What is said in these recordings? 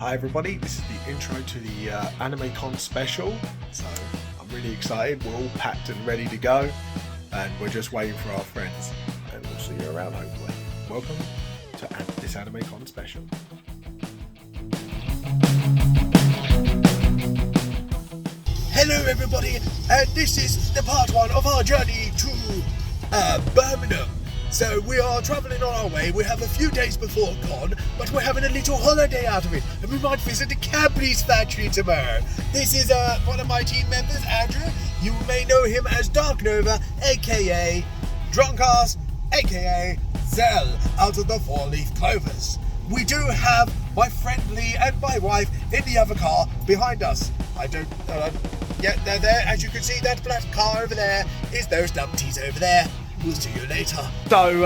Hi everybody, this is the intro to the AnimeCon special, so I'm really excited. We're all packed and ready to go, and we're just waiting for our friends, and we'll see you around hopefully. Welcome to this AnimeCon special. Hello everybody, and this is the part one of our journey to Birmingham. So we are travelling on our way. We have a few days before con, but we're having a little holiday out of it, and we might visit the Cadbury's factory tomorrow. This is one of my team members, Andrew. You may know him as Dark Nova, aka Drunkass, aka Zell, out of the Four Leaf Clovers. We do have my friend Lee and my wife in the other car behind us. Yeah, they're there. As you can see, that black car over there is those numpties over there. We'll see you later. So,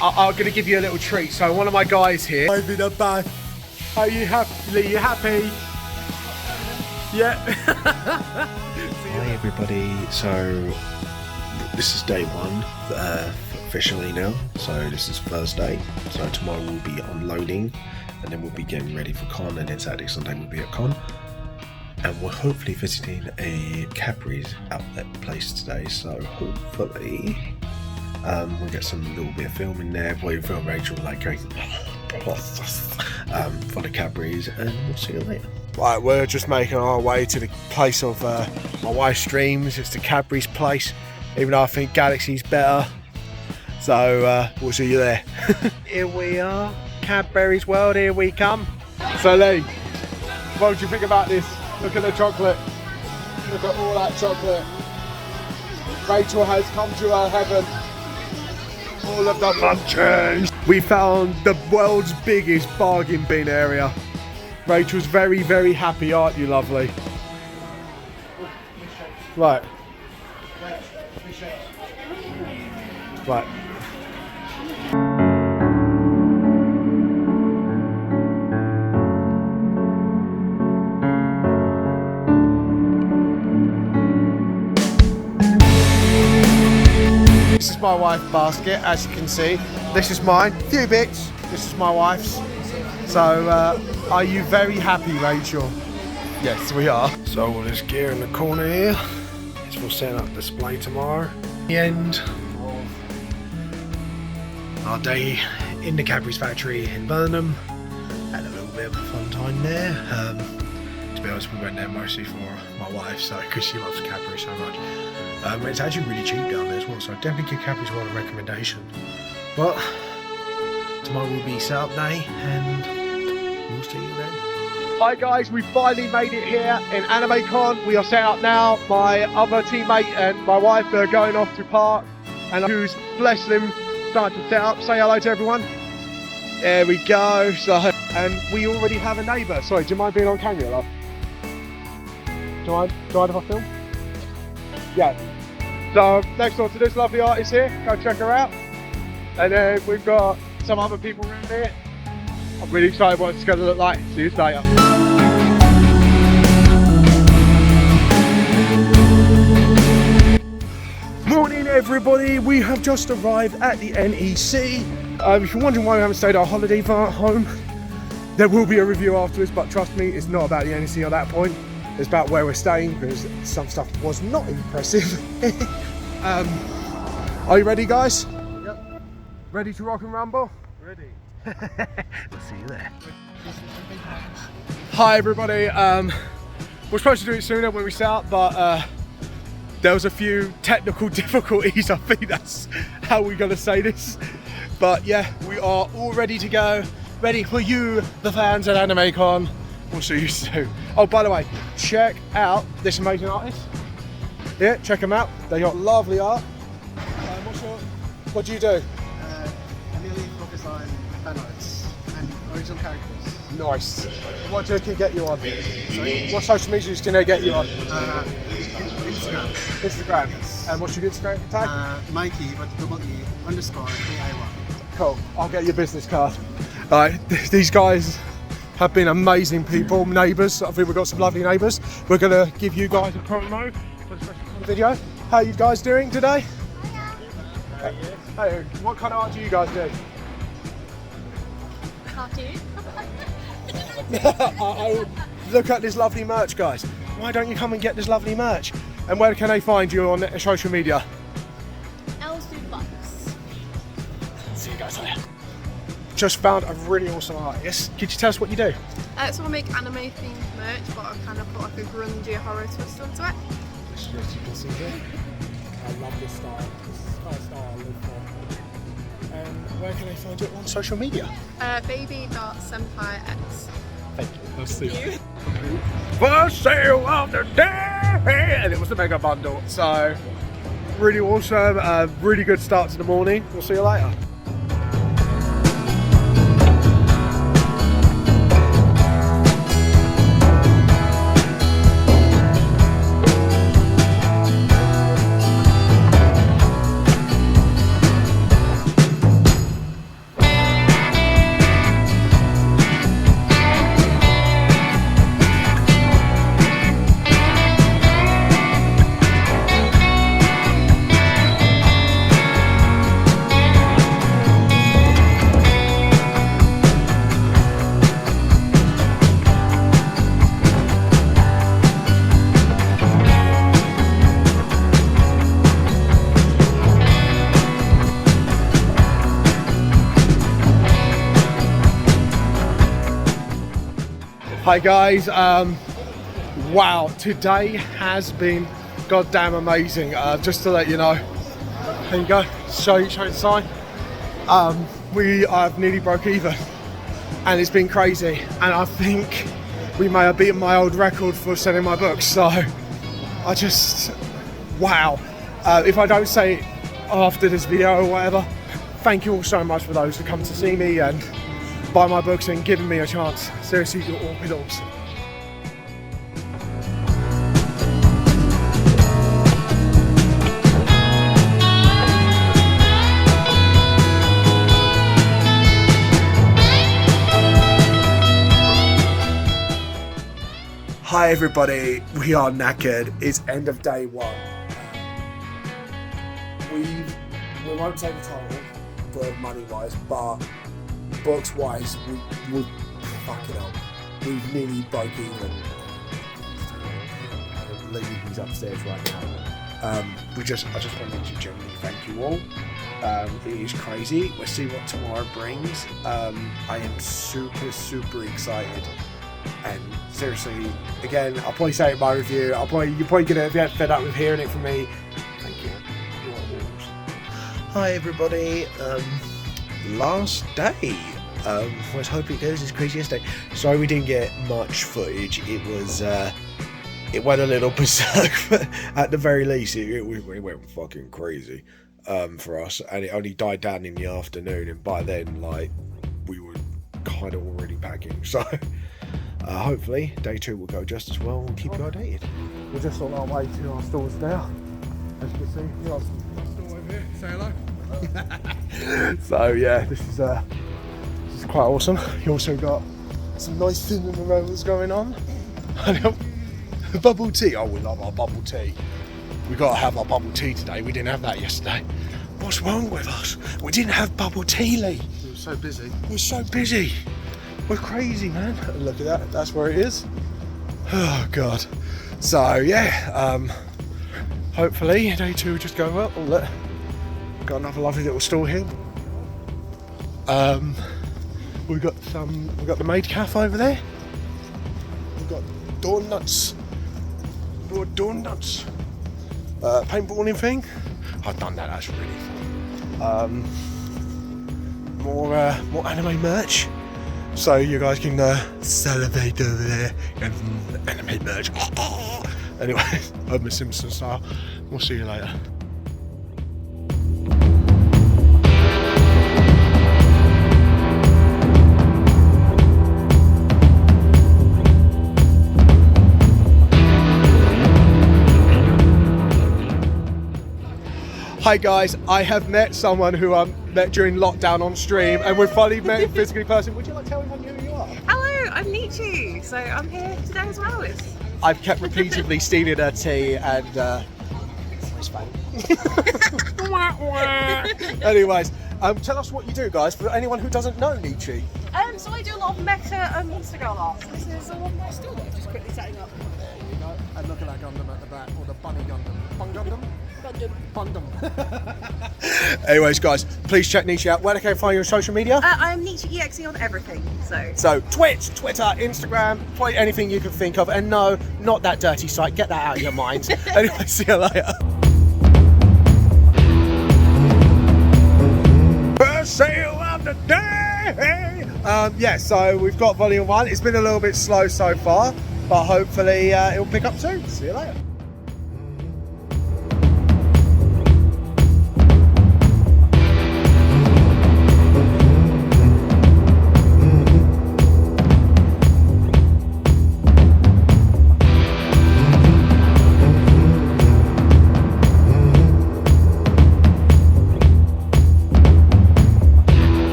I'm going to give you a little treat. So, one of my guys here. I'm in a bath. Are you happy? Lee, you happy? Yeah. Hi everybody. So, this is day one, officially now. So, this is Thursday. So, tomorrow we'll be unloading, and then we'll be getting ready for con, and then Saturday, Sunday we'll be at con. And we're hopefully visiting a Cadbury's outlet place today. So, hopefully we'll get some little bit of film in there. We'll film Rachel like going for the Cadbury's, and we'll see you later. Right, we're just making our way to the place of my wife's dreams. It's the Cadbury's place, even though I think Galaxy's better. So we'll see you there. Here we are, Cadbury's World, here we come. So Lee, what do you think about this? Look at the chocolate. Look at all that chocolate. Rachel has come to her heaven. All of the munchies. We found the world's biggest bargain bin area. Rachel's very, very happy, aren't you, lovely? Right. Right. This is my wife's basket, as you can see. This is mine, few bits. This is my wife's. So, are you very happy, Rachel? Yes, we are. So, all this gear in the corner here is for setting up display tomorrow. The end of our day in the Cadbury's factory in Birmingham. Had a little bit of a fun time there. To be honest, we went there mostly for my wife, so because she loves Cadbury so much. It's actually really cheap down there as well, so I definitely give Cadbury's World a recommendation. But tomorrow will be setup day, and we'll see you then. Hi guys, we finally made it here in AnimeCon. We are set up now. My other teammate and my wife are going off to park, and who's bless them starting to set up. Say hello to everyone. There we go. So, and we already have a neighbour. Sorry, do you mind being on camera, love? Do I if I film? Yeah. So next door to this lovely artist here, go check her out. And then we've got some other people around here. I'm really excited what it's going to look like. See you later. Morning everybody, we have just arrived at the NEC. If you're wondering why we haven't stayed our holiday at home, there will be a review afterwards, but trust me, it's not about the NEC at that point. It's about where we're staying, because some stuff was not impressive. Are you ready, guys? Yep. Ready to rock and rumble? Ready. We'll see you there. Hi everybody. We're supposed to do it sooner when we start, but there was a few technical difficulties. I think that's how we're gonna say this. But yeah, we are all ready to go. Ready for you, the fans at AnimeCon. We'll see you soon. Oh, by the way, check out this amazing artist. Yeah, check them out. They got lovely art. What do you do? I mainly focus on fan arts and original characters. Nice. What can get you on? Sorry? What social medias can they get you on? Instagram. Instagram. And what's your Instagram tag? Mikey, but _KIY. Cool. I'll get your business card. Alright, these guys have been amazing people, neighbours. I think we've got some lovely neighbours. We're going to give you guys a promo for the special video. How are you guys doing today? Hey, what kind of art do you guys do? Cartoon. Look at this lovely merch, guys. Why don't you come and get this lovely merch? And where can they find you on social media? See you guys later. Just found a really awesome artist. Could you tell us what you do? So I make anime themed merch, but I've kind of put like a grungy horror twist onto it. As you can see here. I love this style. This is the kind of style I live for. And where can they find you on social media? Baby.senpaiX. Thank you. I'll see you. First sale of the day! And it was the mega bundle. So, really awesome. Really good start to the morning. We'll see you later. Hi guys, wow, today has been goddamn amazing. Just to let you know, there you go, show you the sign. We have nearly broke even and it's been crazy, and I think we may have beaten my old record for selling my books, so I just, wow. If I don't say it after this video or whatever, thank you all so much for those who come to see me and buy my books and giving me a chance. Seriously, you're all been awesome. Hi everybody, we are knackered. It's end of day one. We won't take the title for money wise, but books wise, we fucking up. We've nearly broke even. I believe he's upstairs right now. I just wanted to genuinely thank you all. It is crazy. We'll see what tomorrow brings. I am super excited. And seriously, again, I'll probably say it in my review. You're probably gonna get fed up with hearing it from me. Thank you. You're awesome. Hi everybody. Last day. Was hoping it goes as crazy yesterday. Sorry we didn't get much footage. It was it went a little berserk, but at the very least it went fucking crazy for us, and it only died down in the afternoon, and by then like we were kind of already packing, so hopefully day 2 will go just as well. We'll keep you updated. We're just on our way to our stores now. As you can see, we've got a store over here. Say hello. So yeah, this is quite awesome. You also got some nice cinnamon rolls going on. Bubble tea. Oh, we love our bubble tea. We got to have our bubble tea today. We didn't have that yesterday. What's wrong with us? We didn't have bubble tea, Lee. We were so busy. We're so busy. We're crazy, man. Look at that. That's where it is. Oh God. So yeah. Hopefully day 2 will just go well. Oh, look. Got another lovely little store here. We've got the maid cafe over there. We've got donuts. Paintballing thing. I've done that. That's really fun. More anime merch. So you guys can salivate over there and anime merch. Anyway, Homer Simpson style. We'll see you later. Hi guys, I have met someone who I met during lockdown on stream, and we've finally met in physically person. Would you like to tell everyone who you are? Hello, I'm Nietzsche, so I'm here today as well. I've kept repeatedly stealing her tea and it's fine. Anyways, tell us what you do, guys, for anyone who doesn't know Nietzsche. So I do a lot of mecha and Instagram art. This is all on my store that I'm just quickly setting up. There you go. And look at that Gundam at the back, or the Bunny Gundam. Bun Gundam? Gundam. Anyways, guys, please check Nietzsche out. Where can I find you on social media? I am Nietzsche EXE on everything, so. So Twitch, Twitter, Instagram, probably anything you can think of. And no, not that dirty site. Get that out of your minds. Anyway, see you later. First sale of the day. Yeah, so we've got volume 1. It's been a little bit slow so far, but hopefully it'll pick up soon. See you later.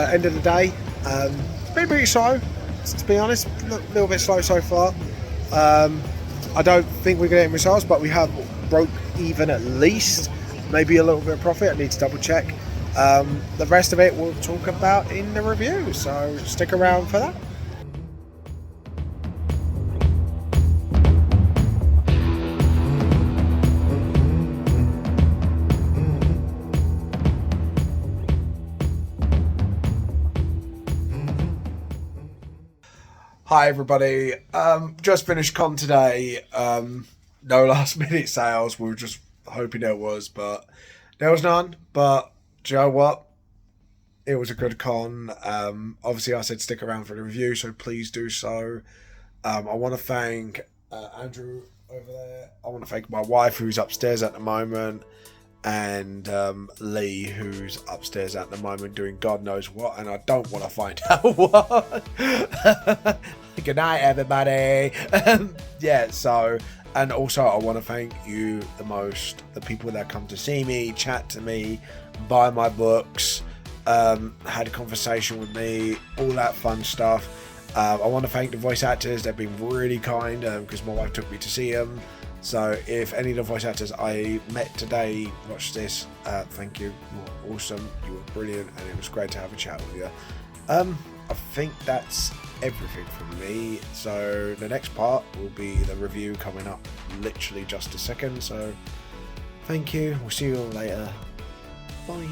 End of the day, it's been pretty slow, to be honest. A little bit slow so far. I don't think we're getting results, but we have broke even at least, maybe a little bit of profit. I need to double check. The rest of it we'll talk about in the review, so stick around for that. Hi everybody, just finished con today. No last minute sales. We were just hoping there was, but there was none. But do you know what? It was a good con. Obviously I said stick around for the review, so please do so. I want to thank Andrew over there. I want to thank my wife who's upstairs at the moment, and Lee who's upstairs at the moment doing God knows what, and I don't want to find out what. Good night everybody. Yeah, so, and also I want to thank you the most, the people that come to see me, chat to me, buy my books, had a conversation with me, all that fun stuff. I want to thank the voice actors. They've been really kind because my wife took me to see them. So if any of the voice actors I met today watched this, thank you. You were awesome, you were brilliant, and it was great to have a chat with you. I think that's everything from me. So the next part will be the review coming up literally just a second. So thank you. We'll see you all later. Bye.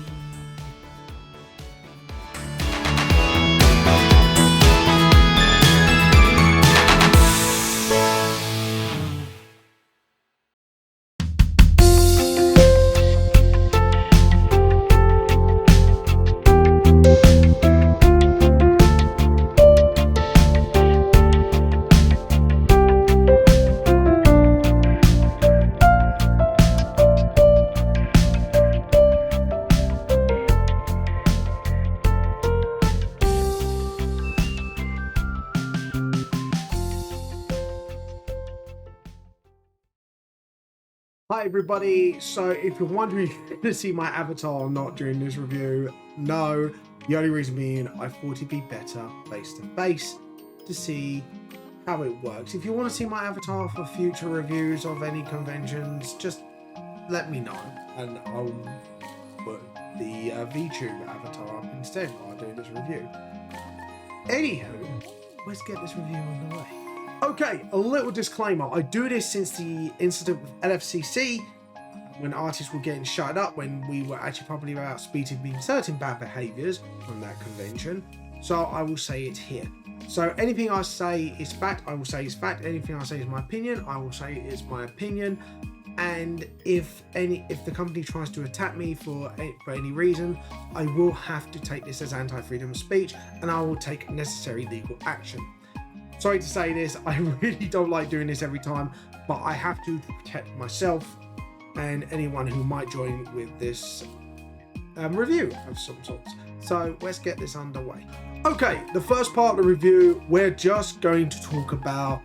Hi everybody, so if you're wondering if you're going to see my avatar or not during this review, no. The only reason being I thought it'd be better face to face to see how it works. If you want to see my avatar for future reviews of any conventions, just let me know and I'll put the VTube avatar up instead while I do this review. Anywho, let's get this review underway. Okay, a little disclaimer. I do this since the incident with LFCC, when artists were getting shut up, when we were actually probably about speaking certain bad behaviours from that convention. So I will say it here. So anything I say is fact, I will say is fact. Anything I say is my opinion, I will say is my opinion. And if the company tries to attack me for any reason, I will have to take this as anti-freedom of speech, and I will take necessary legal action. sorry to say this, I really don't like doing this every time, but I have to protect myself and anyone who might join with this review of some sorts. So let's get this underway. Okay, the first part of the review, we're just going to talk about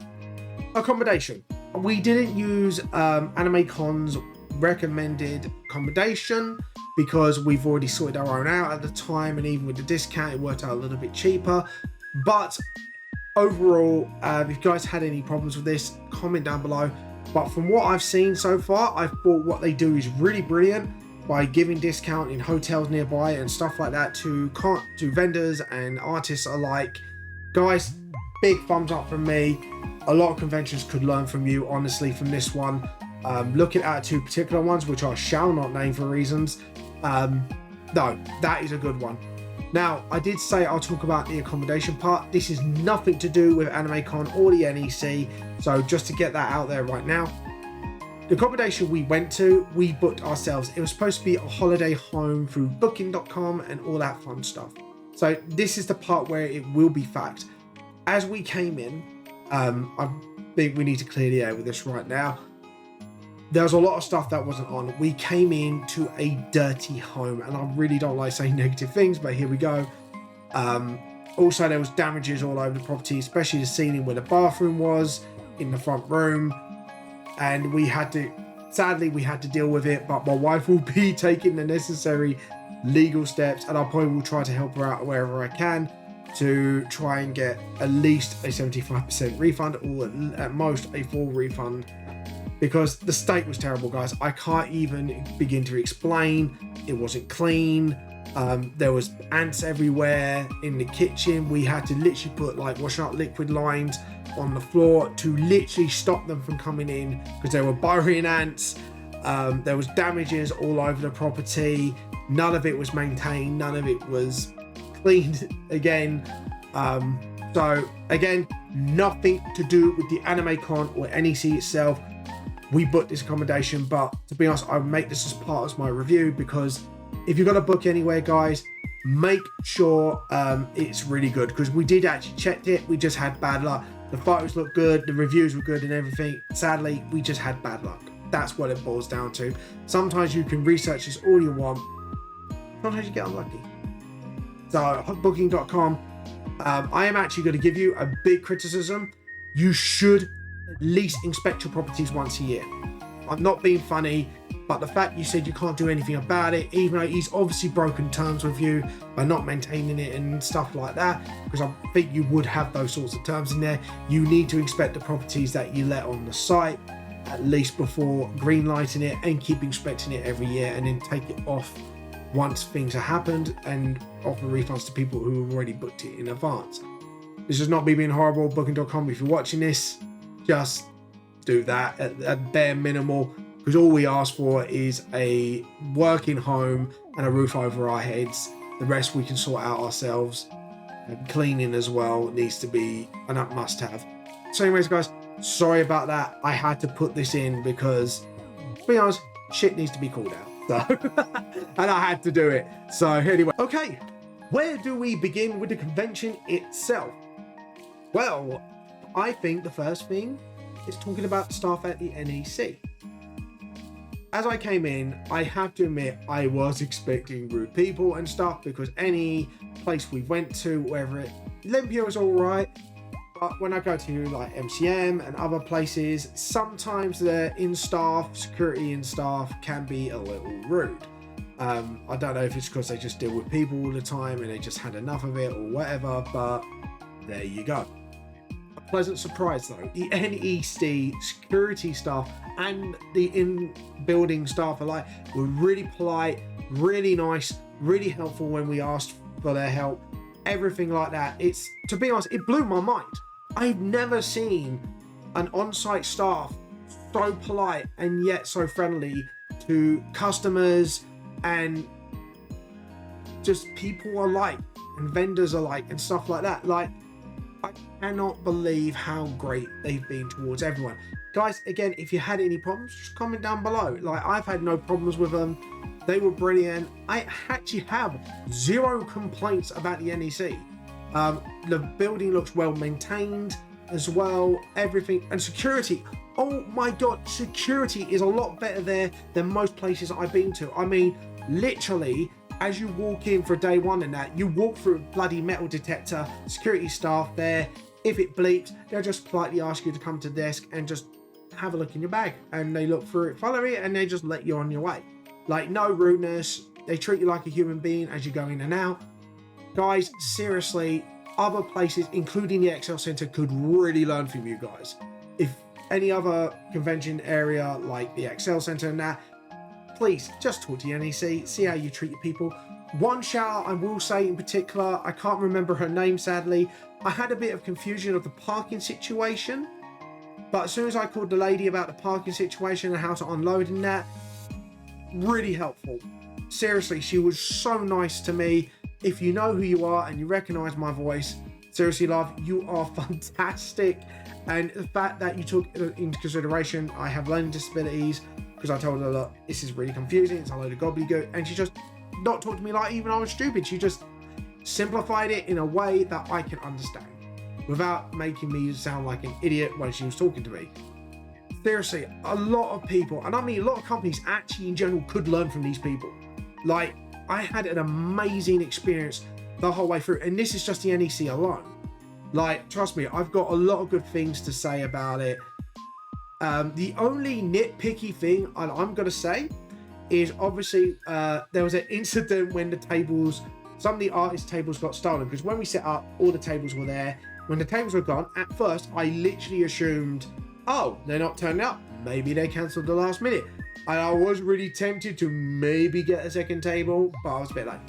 accommodation. We didn't use AnimeCon's recommended accommodation because we've already sorted our own out at the time, and even with the discount it worked out a little bit cheaper. But overall, if you guys had any problems with this, comment down below. But from what I've seen so far, I thought what they do is really brilliant by giving discount in hotels nearby and stuff like that to vendors and artists alike. Guys, big thumbs up from me. A lot of conventions could learn from you, honestly, from this one. Looking at two particular ones, which I shall not name for reasons. No, that is a good one. Now, I did say I'll talk about the accommodation part. This is nothing to do with AnimeCon or the NEC, so just to get that out there right now. The accommodation we went to, we booked ourselves. It was supposed to be a holiday home through booking.com and all that fun stuff. So this is the part where it will be fact. As we came in, I think we need to clear the air with this right now. There's a lot of stuff that wasn't on. We came in to a dirty home, and I really don't like saying negative things, but here we go. Also, there was damages all over the property, especially the ceiling where the bathroom was in the front room. And sadly, we had to deal with it, but my wife will be taking the necessary legal steps, and I probably will try to help her out wherever I can to try and get at least a 75% refund, or at most a full refund, because the state was terrible, guys. I can't even begin to explain. It wasn't clean. There was ants everywhere in the kitchen. We had to literally put like washing up liquid lines on the floor to literally stop them from coming in because they were burying ants. There was damages all over the property. None of it was maintained. None of it was cleaned again. So again, nothing to do with the AnimeCon or NEC itself. We booked this accommodation, but to be honest, I would make this as part of my review, because if you're going to book anywhere, guys, make sure it's really good, because we did actually check it. We just had bad luck. The photos looked good, the reviews were good and everything. Sadly, we just had bad luck. That's what it boils down to. Sometimes you can research this all you want. Sometimes you get unlucky. So, booking.com, I am actually going to give you a big criticism. You should at least inspect your properties once a year. I'm not being funny, but the fact you said you can't do anything about it, even though he's obviously broken terms with you by not maintaining it and stuff like that, because I think you would have those sorts of terms in there. You need to inspect the properties that you let on the site at least before green lighting it, and keep inspecting it every year, and then take it off once things have happened, and offer refunds to people who have already booked it in advance. This is not me being horrible. Booking.com, if you're watching this, just do that at bare minimal, because all we ask for is a working home and a roof over our heads. The rest we can sort out ourselves. And cleaning as well needs to be a must have. So anyways, guys, sorry about that. I had to put this in because, to be honest, shit needs to be called out. So, and I had to do it. So anyway, okay, where do we begin with the convention itself? Well, I think the first thing is talking about staff at the NEC. As I came in, I have to admit I was expecting rude people and stuff, because any place we went to, wherever Olympia was all right, but when I go to like MCM and other places, sometimes the security in staff can be a little rude. I don't know if it's because they just deal with people all the time and they just had enough of it or whatever, but there you go. A pleasant surprise though, the NEC security staff and the in-building staff alike were really polite, really nice, really helpful when we asked for their help, everything like that. It's, to be honest, it blew my mind. I've never seen an on-site staff so polite and yet so friendly to customers and just people alike and vendors alike and stuff like that. Like, I cannot believe how great they've been towards everyone. Guys, again, if you had any problems, just comment down below. Like, I've had no problems with them. They were brilliant. I actually have zero complaints about the NEC. The building looks well maintained. as well, everything, and security. Oh my god, security is a lot better there than most places I've been to. I mean, literally, as you walk in for day one and that, you walk through a bloody metal detector, security staff there. If it bleeps, they'll just politely ask you to come to the desk and just have a look in your bag. And they look through it, follow it, and they just let you on your way. Like, no rudeness. They treat you like a human being as you go in and out. Guys, seriously, other places, including the Excel Center, could really learn from you guys. If any other convention area like the Excel Center and that, please just talk to your NEC, see how you treat your people. One shout out I will say in particular, I can't remember her name sadly. I had a bit of confusion of the parking situation, but as soon as I called the lady about the parking situation and how to unload and that, really helpful. Seriously, she was so nice to me. If you know who you are and you recognize my voice, seriously, love, you are fantastic. And the fact that you took into consideration I have learning disabilities, because I told her, look, this is really confusing, it's a load of gobbledygook, and she just not talked to me like even I was stupid. She just simplified it in a way that I can understand without making me sound like an idiot when she was talking to me. Seriously, a lot of people, and I mean a lot of companies actually in general could learn from these people. Like, I had an amazing experience the whole way through, and this is just the NEC alone. Like, trust me, I've got a lot of good things to say about it. The only nitpicky thing I'm going to say is obviously there was an incident when the tables, some of the artist tables got stolen, because when we set up, all the tables were there. When the tables were gone, at first, I literally assumed, oh, they're not turning up. Maybe they cancelled the last minute. And I was really tempted to maybe get a second table, but I was a bit like,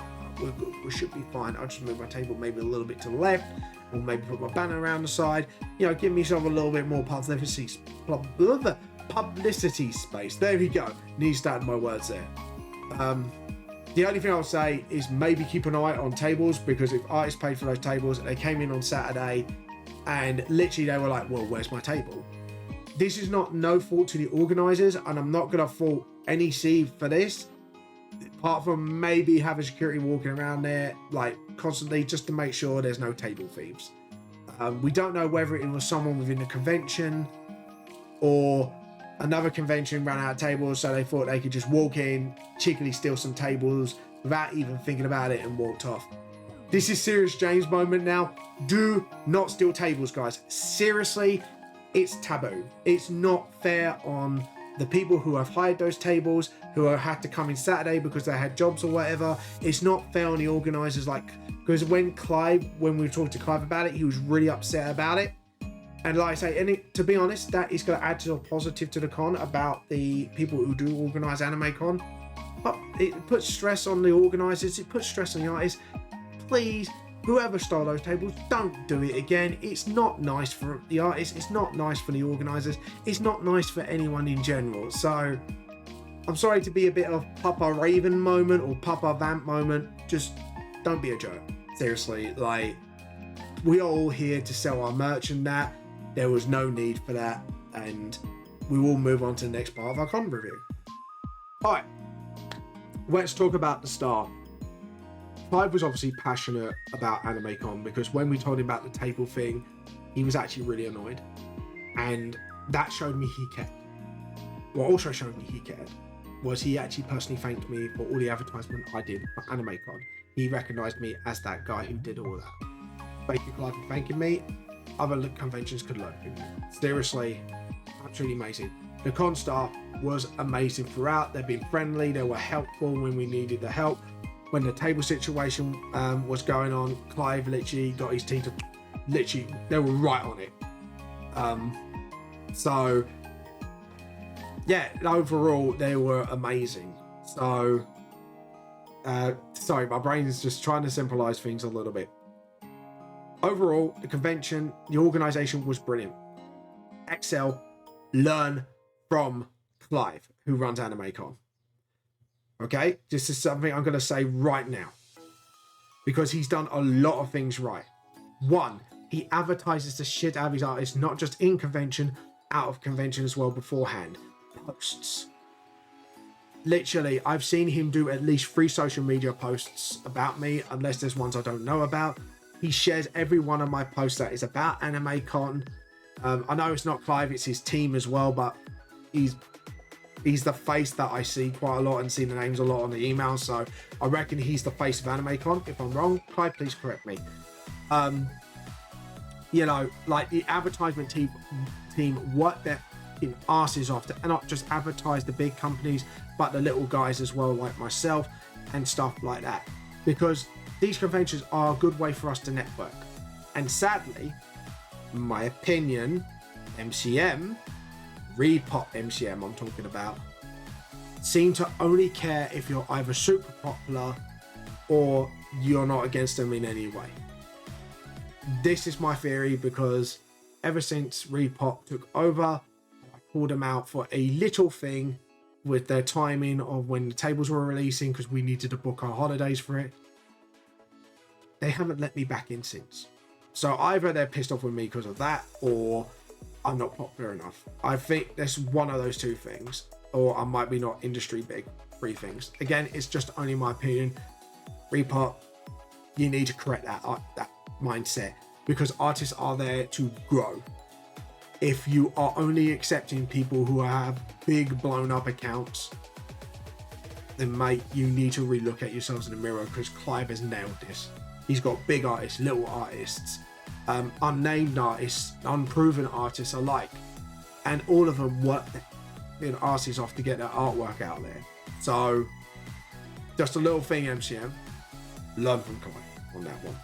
we're good, we should be fine. I'll just move my table maybe a little bit to the left, or maybe put my banner around the side, you know, give myself a little bit more publicity space. There we go. Need to start my words there. The only thing I'll say is maybe keep an eye on tables, because if artists paid for those tables, they came in on Saturday and literally they were like, well, where's my table? This is not no fault to the organisers, and I'm not going to fault NEC for this, apart from maybe having security walking around there like constantly just to make sure there's no table thieves. We don't know whether it was someone within the convention or another convention ran out of tables, so they thought they could just walk in, cheekily steal some tables without even thinking about it, and walked off. This is serious James moment now. Do not steal tables, guys. Seriously, it's taboo. It's not fair on the people who have hired those tables, who have had to come in Saturday because they had jobs or whatever. It's not fair on the organisers, like, because when we talked to Clive about it, he was really upset about it. And like I say, to be honest, that is going to add to a positive to the con about the people who do organise Anime Con. But it puts stress on the organisers, it puts stress on the artists. Please, whoever stole those tables, don't do it again. It's not nice for the artists, it's not nice for the organisers, it's not nice for anyone in general. So, I'm sorry to be a bit of Papa Raven moment or Papa Vamp moment. Just don't be a jerk. Seriously, like, we are all here to sell our merch and that. There was no need for that, and we will move on to the next part of our con review. Alright, let's talk about the star. Clive was obviously passionate about Anime Con, because when we told him about the table thing, he was actually really annoyed, and that showed me he cared. What also showed me he cared was he actually personally thanked me for all the advertisement I did for Anime Con. He recognised me as that guy who did all that. Thank you, Clive, for thanking me. Other conventions could learn from you. Seriously, absolutely amazing. The con staff was amazing throughout. They've been friendly, they were helpful when we needed the help. When the table situation was going on, Clive literally got his team to they were right on it. So yeah, overall they were amazing. So sorry, my brain is just trying to simplify things a little bit. Overall, the convention, the organisation was brilliant. Excel, learn from Clive, who runs Anime Con. Okay, this is something I'm going to say right now, because he's done a lot of things right. One, he advertises the shit out of his artists, not just in convention, out of convention as well beforehand. Posts. Literally, I've seen him do at least 3 social media posts about me, unless there's ones I don't know about. He shares every one of my posts that is about Anime Con. I know it's not Clive, it's his team as well, but he's the face that I see quite a lot and see the names a lot on the emails. So I reckon he's the face of AnimeCon. If I'm wrong, Clive, please correct me. You know, like the advertisement team work their asses off to not just advertise the big companies, but the little guys as well, like myself and stuff like that. Because these conventions are a good way for us to network. And sadly, in my opinion, MCM, Repop MCM I'm talking about, seem to only care if you're either super popular or you're not against them in any way. This is my theory, because ever since Repop took over, I called them out for a little thing with their timing of when the tables were releasing, because we needed to book our holidays for it. They haven't let me back in since. So either they're pissed off with me because of that, or I'm not popular enough. I think there's one of those two things, or I might be not industry big. 3 things. Again, it's just only my opinion. Repop, you need to correct that mindset, because artists are there to grow. If you are only accepting people who have big blown up accounts, then mate, you need to relook at yourselves in the mirror, because Clive has nailed this. He's got big artists, little artists, unnamed artists, unproven artists alike, and all of them work their asses off to get their artwork out there. So just a little thing, MCM, learn from Clive on that one.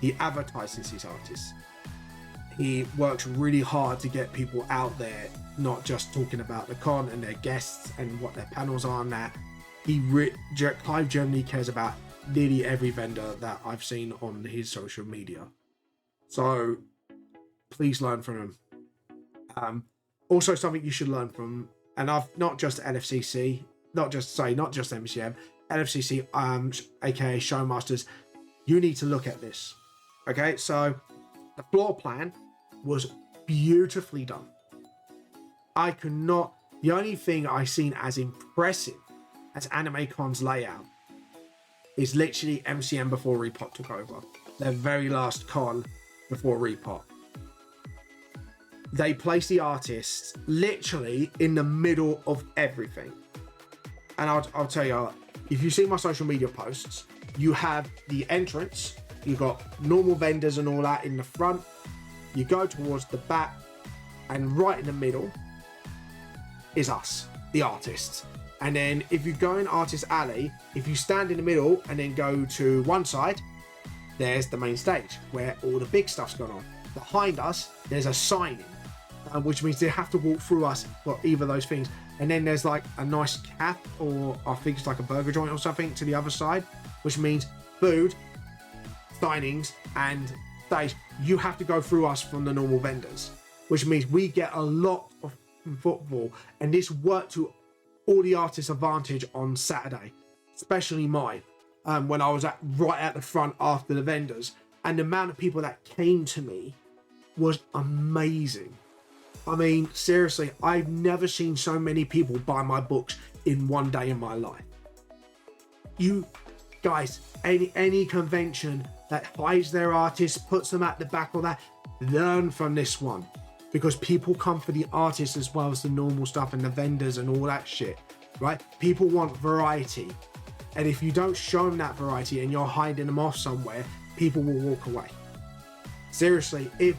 He advertises his artists. He works really hard to get people out there, not just talking about the con and their guests and what their panels are and that. Clive generally cares about nearly every vendor that I've seen on his social media. So please learn from him. Also something you should learn from, and I've not just LFCC, not just MCM, LFCC, aka Showmasters, you need to look at this. Okay, so the floor plan was beautifully done. The only thing I seen as impressive as AnimeCon's layout is literally MCM before Repop took over. Their very last con before Repop. They placed the artists literally in the middle of everything. And I'll tell you, if you see my social media posts, you have the entrance, you've got normal vendors and all that in the front, you go towards the back, and right in the middle is us, the artists. And then if you go in Artist Alley, if you stand in the middle and then go to one side, there's the main stage where all the big stuff's going on. Behind us, there's a signing, which means they have to walk through us for either of those things. And then there's like a nice cap, or I think it's like a burger joint or something to the other side, which means food, signings, and stage. You have to go through us from the normal vendors, which means we get a lot of football. And this worked to all the artists' advantage on Saturday, especially mine, when I was right at the front after the vendors. And the amount of people that came to me was amazing. I mean, seriously, I've never seen so many people buy my books in one day in my life. You guys, any convention that hides their artists, puts them at the back or that, learn from this one. Because people come for the artists as well as the normal stuff and the vendors and all that shit, right? People want variety. And if you don't show them that variety and you're hiding them off somewhere, people will walk away. Seriously, if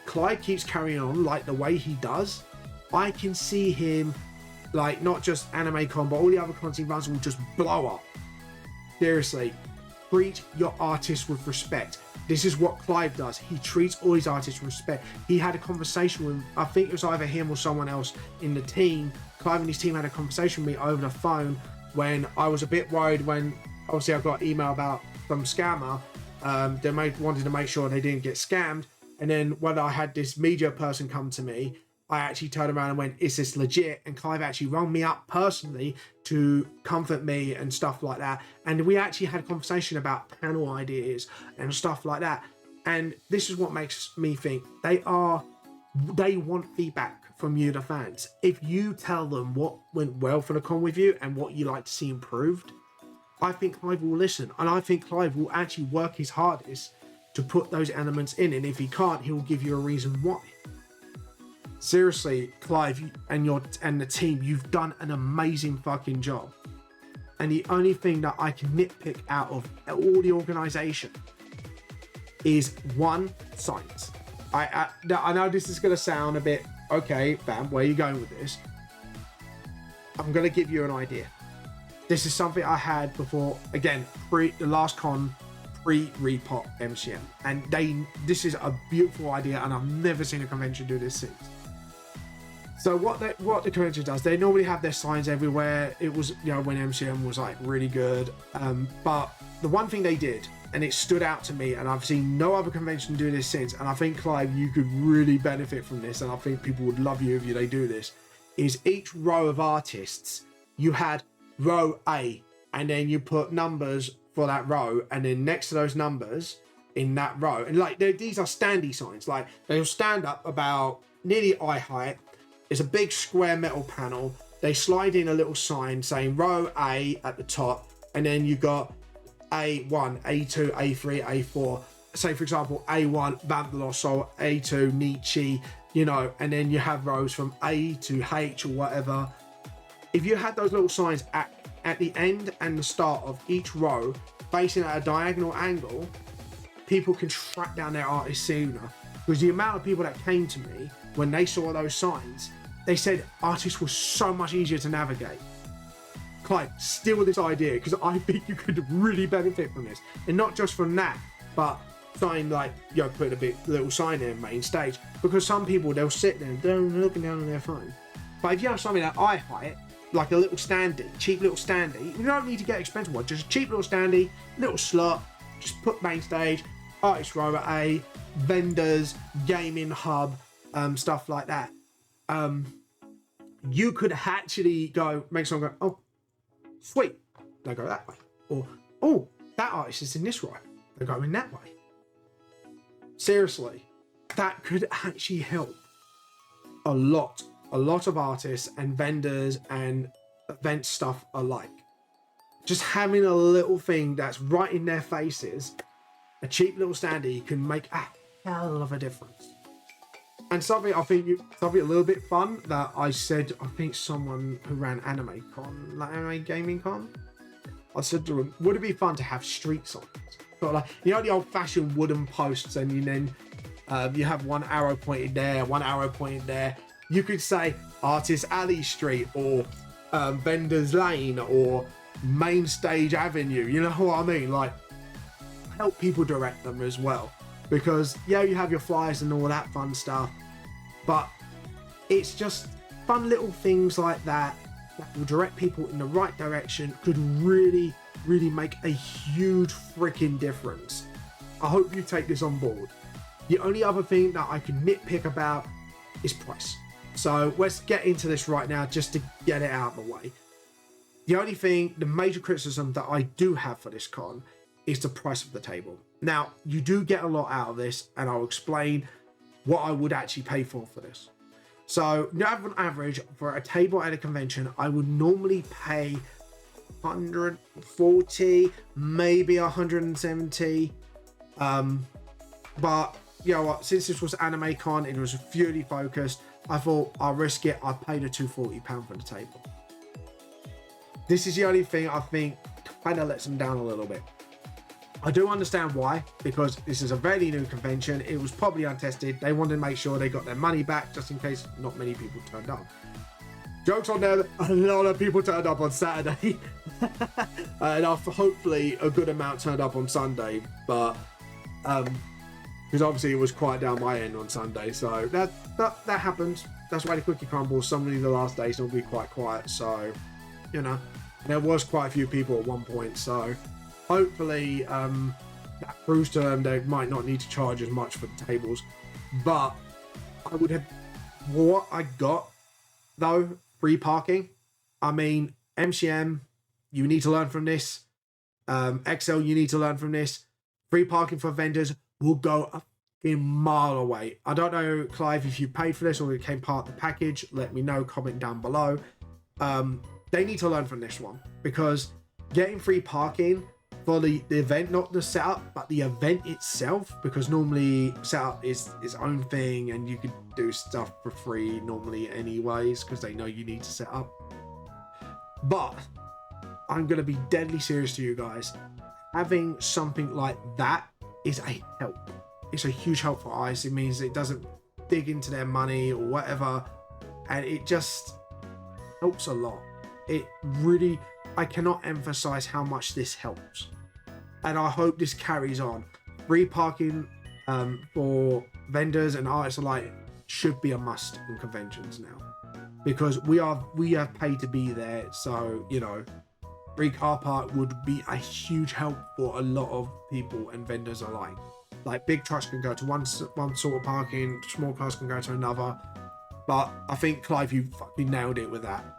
Clyde keeps carrying on like the way he does, I can see him, like, not just AnimeCon, but all the other cons he runs will just blow up. Seriously, treat your artists with respect. This is what Clive does. He treats all his artists with respect. He had a conversation with, I think it was either him or someone else in the team. Clive and his team had a conversation with me over the phone when I was a bit worried when, obviously, I got email about some scammer. They wanted to make sure they didn't get scammed. And then when I had this media person come to me, I actually turned around and went, is this legit? And Clive actually rang me up personally to comfort me and stuff like that. And we actually had a conversation about panel ideas and stuff like that. And this is what makes me think they want feedback from you, the fans. If you tell them what went well for the con with you and what you like to see improved, I think Clive will listen. And I think Clive will actually work his hardest to put those elements in, and if he can't, he'll give you a reason why. Seriously, Clive and the team, you've done an amazing fucking job. And the only thing that I can nitpick out of all the organization is one, science. I know this is going to sound a bit, okay, Vamp, where are you going with this? I'm going to give you an idea. This is something I had before, again, the last con, pre-Repop MCM. And this is a beautiful idea, and I've never seen a convention do this since. So what the convention does, they normally have their signs everywhere. It was, when MCM was like really good. But the one thing they did, and it stood out to me, and I've seen no other convention do this since, and I think, Clive, you could really benefit from this, and I think people would love you if they do this, is each row of artists, you had row A, and then you put numbers for that row, and then next to those numbers in that row, and like these are standee signs, like they'll stand up about nearly eye height. It's a big square metal panel. They slide in a little sign saying row A at the top, and then you got A1, A2, A3, A4. Say, for example, A1, Vamp the Lost Soul, A2, Nietzsche, and then you have rows from A to H or whatever. If you had those little signs at the end and the start of each row facing at a diagonal angle, people can track down their artists sooner. Because the amount of people that came to me when they saw those signs, they said artists were so much easier to navigate. Clive, steal this idea, because I think you could really benefit from this. And not just from that, but sign put a little sign there main stage. Because some people, they'll sit there and they're looking down on their phone. But if you have something at eye height, like a little standee, cheap little standee, you don't need to get expensive one, just a cheap little standee, little slot, just put main stage, artist row at A, vendors, gaming hub, stuff like that. You could actually make someone go, oh, sweet, they go that way. Or, oh, that artist is in this row, they go in that way. Seriously, that could actually help a lot of artists and vendors and event stuff alike. Just having a little thing that's right in their faces, a cheap little standee, can make a hell of a difference. And something a little bit fun that I said, I think someone who ran Anime Gaming Con, I said to him, would it be fun to have street signs? But like, the old fashioned wooden posts, and then you have one arrow pointed there, one arrow pointed there. You could say Artist Alley Street, or Vendors Lane, or Main Stage Avenue. You know what I mean? Like, help people direct them as well. Because, you have your flyers and all that fun stuff, but it's just fun little things like that will direct people in the right direction, could really, really make a huge freaking difference. I hope you take this on board. The only other thing that I can nitpick about is price. So let's get into this right now just to get it out of the way. The major criticism that I do have for this con is the price of the table. Now, you do get a lot out of this, and I'll explain what I would actually pay for this. So, on average, for a table at a convention, I would normally pay 140, maybe 170. But, you know what, since this was Anime Con, it was purely focused, I thought I'll risk it. I paid a £240 for the table. This is the only thing I think kind of lets them down a little bit. I do understand why, because this is a very new convention. It was probably untested. They wanted to make sure they got their money back, just in case not many people turned up. Joke's on them, a lot of people turned up on Saturday. And hopefully a good amount turned up on Sunday. But, because obviously it was quiet down my end on Sunday. So that happens. That's why the cookie crumbles. Some of the last days will be quite quiet. So, there was quite a few people at one point. So hopefully that proves to them they might not need to charge as much for the tables. But I would have, what I got though, free parking. I mean, MCM, you need to learn from this. XL, you need to learn from this. Free parking for vendors will go a fucking mile away. I don't know, Clive, if you paid for this or it came part of the package. Let me know, comment down below. They need to learn from this one, because getting free parking for the event, not the setup, but the event itself, because normally setup is its own thing and you could do stuff for free normally anyways, because they know you need to set up. But I'm going to be deadly serious to you guys. Having something like that is a help. It's a huge help for ICE. It means it doesn't dig into their money or whatever, and it just helps a lot. It really, I cannot emphasize how much this helps, and I hope this carries on. Free parking for vendors and artists alike should be a must in conventions now, because we have paid to be there. So, you know, free car park would be a huge help for a lot of people and vendors alike. Like, big trucks can go to one sort of parking, small cars can go to another. But I think, Clive, you fucking nailed it with that.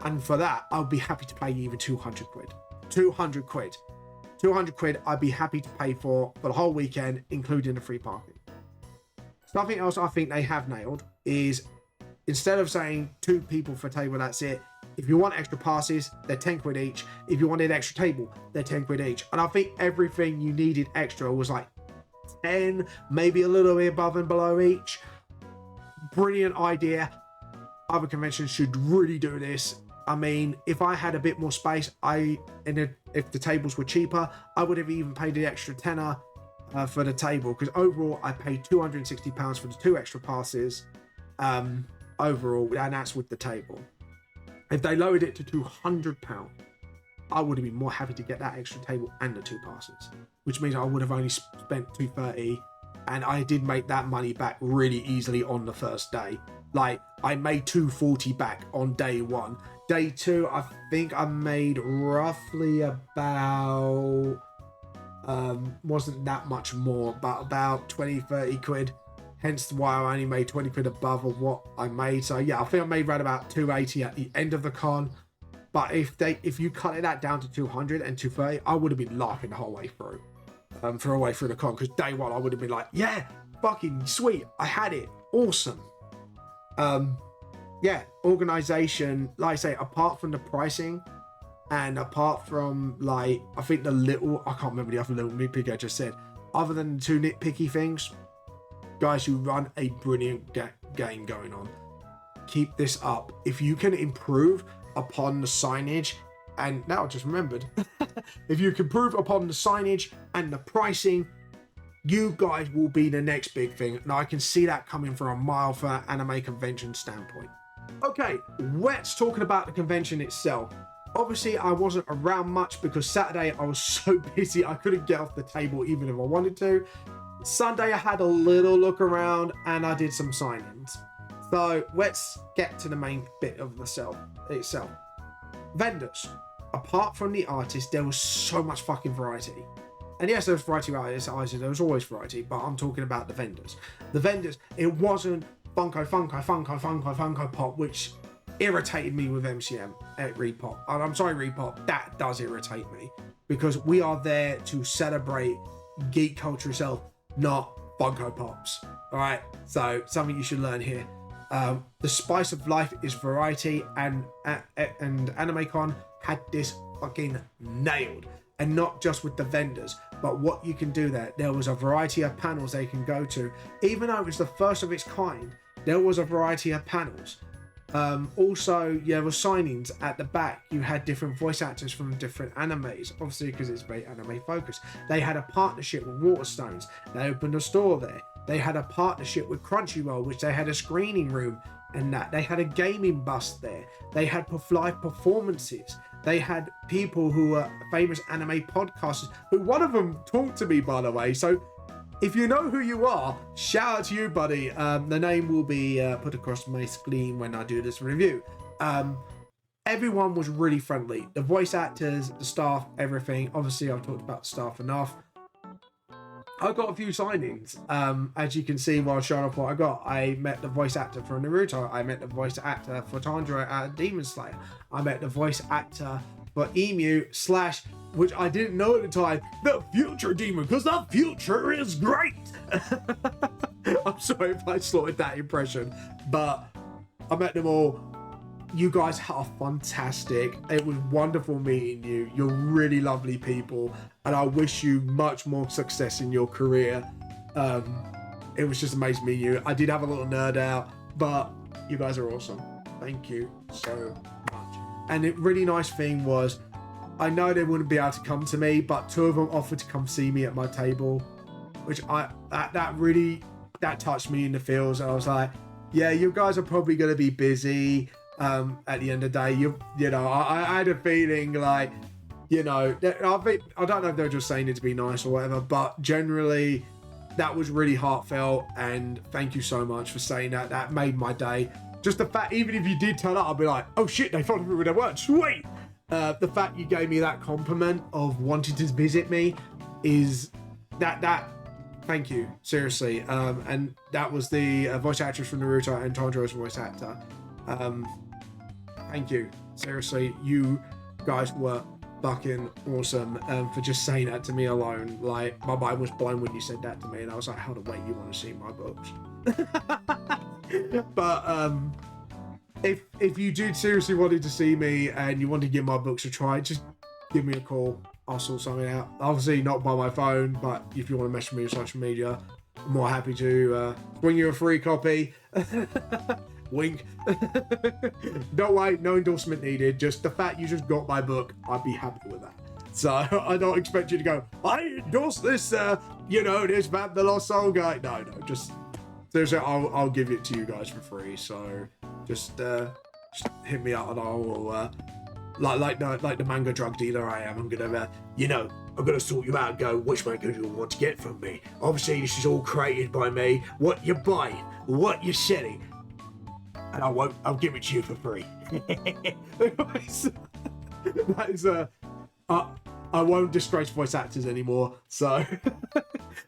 And for that, I'll be happy to pay even 200 quid. 200 quid. 200 quid I'd be happy to pay for the whole weekend, including the free parking. Something else I think they have nailed is, instead of saying 2 people for a table, that's it. If you want extra passes, they're 10 quid each. If you wanted extra table, they're 10 quid each. And I think everything you needed extra was like 10, maybe a little bit above and below each. Brilliant idea. Other conventions should really do this. I mean, if I had a bit more space, if the tables were cheaper, I would have even paid the extra tenner for the table, because overall I paid £260 for the 2 extra passes overall, and that's with the table. If they lowered it to £200, I would have been more happy to get that extra table and the 2 passes, which means I would have only spent £230, and I did make that money back really easily on the first day. Like, I made £240 back on day 1. Day 2, I think I made roughly about wasn't that much more, but about 20-30 quid, hence why I only made 20 quid above of what I made. So yeah, I think I made right about 280 at the end of the con. But if you cut that down to 200 and 230, I would have been laughing the whole way through, for the way through the con, because day 1 I would have been like, yeah, fucking sweet, I had it, awesome. Yeah, organization, like I say, apart from the pricing and apart from, like, I think the little, I can't remember the other little nitpicky I just said, other than the 2 nitpicky things, guys, you run a brilliant game going on. Keep this up. If you can improve upon the signage, and now I just remembered, if you can improve upon the signage and the pricing, you guys will be the next big thing. And I can see that coming from a mile for an anime convention standpoint. Okay, let's talk about the convention itself. Obviously, I wasn't around much because Saturday I was so busy I couldn't get off the table even if I wanted to. Sunday I had a little look around and I did some signings. So let's get to the main bit of the itself. Vendors. Apart from the artists, there was so much fucking variety. And yes, there was variety of artists, there was always variety, but I'm talking about the vendors. The vendors, it wasn't Funko Pop, which irritated me with MCM at Repop. And I'm sorry, Repop, that does irritate me, because we are there to celebrate geek culture itself, not Funko Pops. All right, so something you should learn here. The spice of life is variety, and AnimeCon had this fucking nailed. And not just with the vendors, but what you can do there. There was a variety of panels they can go to. Even though it was the first of its kind, there was a variety of panels. Also, there were signings at the back. You had different voice actors from different animes, obviously because it's very anime focused. They had a partnership with Waterstones. They opened a store there. They had a partnership with Crunchyroll, which they had a screening room and that. They had a gaming bus there. They had live performances. They had people who were famous anime podcasters, who one of them talked to me, by the way. So if you know who you are, shout out to you, buddy. The name will be put across my screen when I do this review. Everyone was really friendly. The voice actors, the staff, everything. Obviously, I've talked about the staff enough. I got a few signings. As you can see while showing off what I got, I met the voice actor for Naruto. I met the voice actor for Tanjiro at Demon Slayer. I met the voice actor for Emu / which I didn't know at the time, the future demon, because the future is great. I'm sorry if I slaughtered that impression, but I met them all. you guys are fantastic. It was wonderful meeting you. You're really lovely people, and I wish you much more success in your career. It was just amazing meeting you. I did have a little nerd out, but you guys are awesome. Thank you so much. And the really nice thing was, I know they wouldn't be able to come to me, but 2 of them offered to come see me at my table, which that really touched me in the feels. And I was like, yeah, you guys are probably going to be busy. At the end of the day, you know, I had a feeling like, you know, I don't know if they were just saying it to be nice or whatever, but generally that was really heartfelt, and thank you so much for saying that. That made my day. Just the fact, even if you did turn up, I'd be like, oh shit, they thought of me when they weren't. Sweet. The fact you gave me that compliment of wanting to visit me is that thank you, seriously. And that was the voice actress from Naruto and Tanjiro's voice actor. Thank you, seriously. You guys were fucking awesome for just saying that to me alone. Like, my mind was blown when you said that to me, and I was like, how the way you want to see my books. But if you do seriously wanted to see me and you want to give my books a try, just give me a call. I'll sort something out. Obviously not by my phone, but if you want to message me on social media, I'm more happy to bring you a free copy. Wink. Don't worry, no endorsement needed. Just the fact you just got my book, I'd be happy with that. So I don't expect you to go, I endorse this, this Vamp the Lost Soul guy. No, just seriously, I'll give it to you guys for free. So just hit me up, and I will, like the manga drug dealer I am, I'm gonna, I'm gonna sort you out and go, which manga do you want to get from me? Obviously, this is all created by me. What you're buying, what you're selling. And I'll give it to you for free. That is I won't disgrace voice actors anymore. So,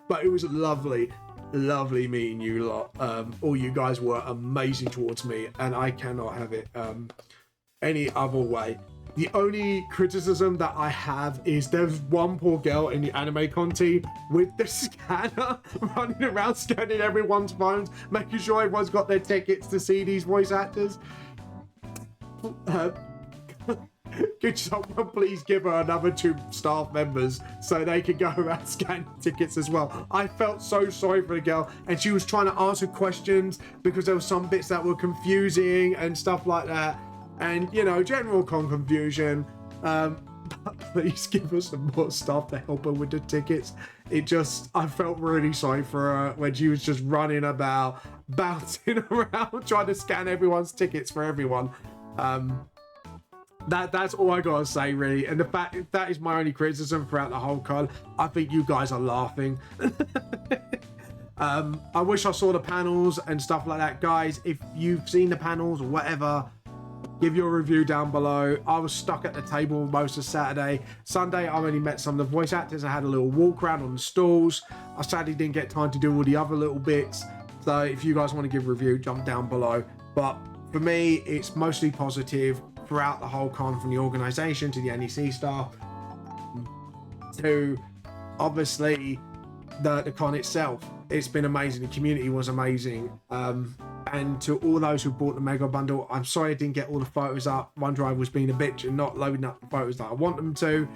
but it was lovely meeting you lot. All you guys were amazing towards me, and I cannot have it any other way. The only criticism that I have is there's one poor girl in the anime conti with the scanner running around scanning everyone's phones, making sure everyone's got their tickets to see these voice actors. Could someone please give her another 2 staff members so they could go around scanning tickets as well? I felt so sorry for the girl, and she was trying to answer questions because there were some bits that were confusing and stuff like that. And, general confusion. But please give us some more stuff to help her with the tickets. I felt really sorry for her when she was just running about, bouncing around, trying to scan everyone's tickets for everyone. That's all I gotta say, really. And the fact that is my only criticism throughout the whole con. I think you guys are laughing. I wish I saw the panels and stuff like that. Guys, if you've seen the panels or whatever, give your review down below. I was stuck at the table most of Saturday. Sunday, I only met some of the voice actors. I had a little walk around on the stalls. I sadly didn't get time to do all the other little bits. So if you guys want to give a review, jump down below. But for me, it's mostly positive throughout the whole con, from the organisation to the NEC staff to obviously the con itself. It's been amazing. The community was amazing. And to all those who bought the mega bundle, I'm sorry I didn't get all the photos up. OneDrive was being a bitch and not loading up the photos that I want them to,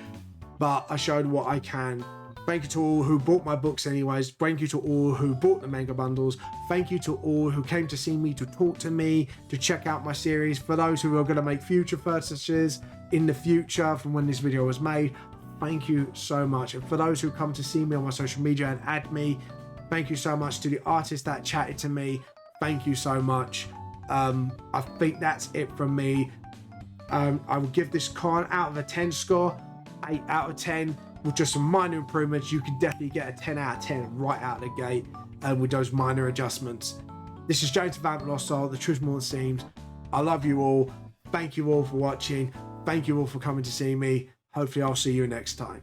but I showed what I can. Thank you to all who bought my books anyways. Thank you to all who bought the mega bundles. Thank you to all who came to see me, to talk to me, to check out my series. For those who are going to make future purchases in the future from when this video was made, thank you so much. And for those who come to see me on my social media and add me, thank you so much. To the artists that chatted to me, thank you so much. I think that's it from me. I will give this con out of a 10 score, 8 out of 10. With just some minor improvements, you can definitely get a 10 out of 10 right out of the gate, with those minor adjustments. This is James Vamp Lost Soul, the truth more than seems. I love you all. Thank you all for watching. Thank you all for coming to see me. Hopefully I'll see you next time.